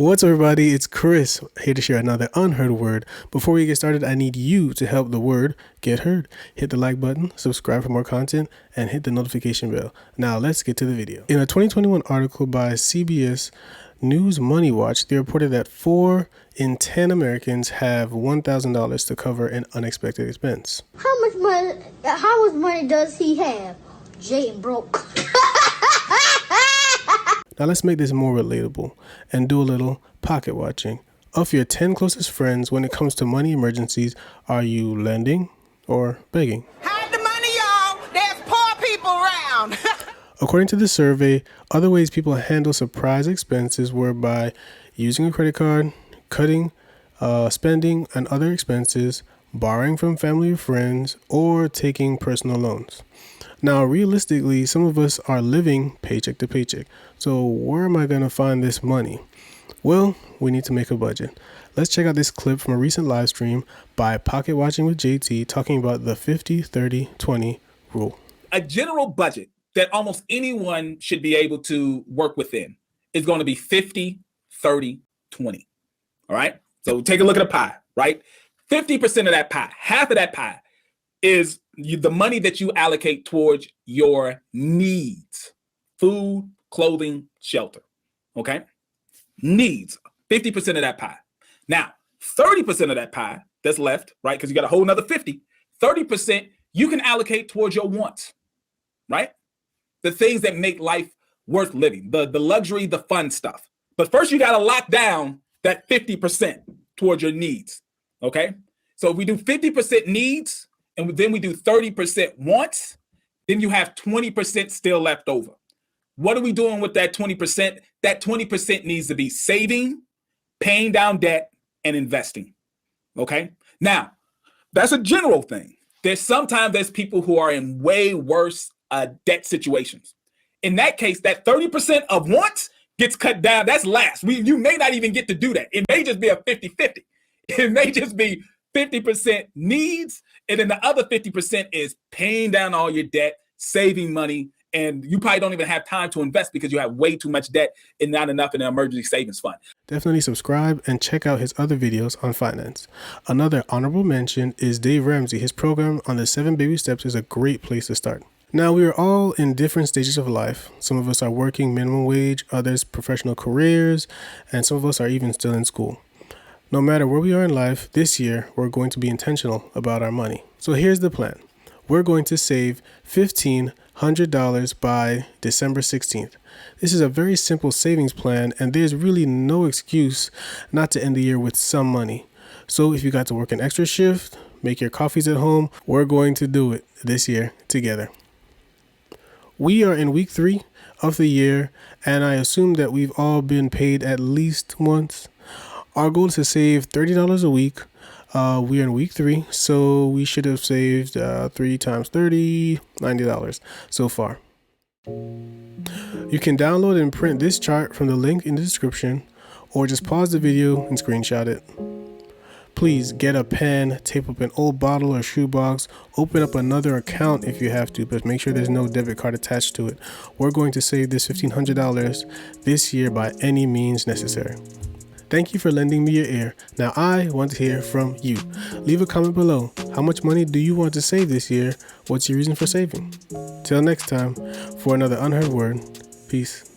What's up, everybody? It's Chris here to share another unheard word. Before we get started, I need you to help the word get heard. Hit the like button, subscribe for more content, and hit the notification bell. Now let's get to the video. In a 2021 article by CBS News Money Watch, they reported that 4 in 10 Americans have $1,000 to cover an unexpected expense. How much money does he have? Jay broke. Now let's make this more relatable and do a little pocket watching. Of your 10 closest friends, when it comes to money emergencies, are you lending or begging? Hide the money, y'all. There's poor people around. According to the survey, other ways people handle surprise expenses were by using a credit card, cutting spending and other expenses, borrowing from family or friends, or taking personal loans. Now, realistically, some of us are living paycheck to paycheck. So where am I going to find this money? Well, we need to make a budget. Let's check out this clip from a recent live stream by Pocket Watching with JT talking about the 50-30-20 rule. A general budget that almost anyone should be able to work within is going to be 50-30-20. All right. So take a look at a pie, right? 50% of that pie, half of that pie is the money that you allocate towards your needs: food, clothing, shelter. Okay. Needs, 50% of that pie. Now, 30% of that pie that's left, right? Because you got a whole nother 30% you can allocate towards your wants, right? The things that make life worth living, the luxury, the fun stuff. But first you got to lock down that 50% towards your needs. Okay. So if we do 50% needs and then we do 30% wants, then you have 20% still left over. What are we doing with that 20%? That 20% needs to be saving, paying down debt, and investing. Okay. Now, that's a general thing. There's people who are in way worse debt situations. In that case, that 30% of wants gets cut down. That's last. You may not even get to do that. It may just be a 50-50. It may just be 50% needs, and then the other 50% is paying down all your debt, saving money, and you probably don't even have time to invest because you have way too much debt and not enough in an emergency savings fund. Definitely subscribe and check out his other videos on finance. Another honorable mention is Dave Ramsey. His program on the 7 baby steps is a great place to start. Now, we are all in different stages of life. Some of us are working minimum wage, others professional careers, and some of us are even still in school. No matter where we are in life, this year, we're going to be intentional about our money. So here's the plan. We're going to save $1,500 by December 16th. This is a very simple savings plan, and there's really no excuse not to end the year with some money. So if you got to work an extra shift, make your coffees at home, we're going to do it this year together. We are in week 3 of the year, and I assume that we've all been paid at least once. Our goal is to save $30 a week. We are in week 3, so we should have saved 3 times 30, $90 so far. You can download and print this chart from the link in the description, or just pause the video and screenshot it. Please get a pen, tape up an old bottle or shoebox, open up another account if you have to, but make sure there's no debit card attached to it. We're going to save this $1,500 this year by any means necessary. Thank you for lending me your ear. Now I want to hear from you. Leave a comment below. How much money do you want to save this year? What's your reason for saving? Till next time, for another unheard word. Peace.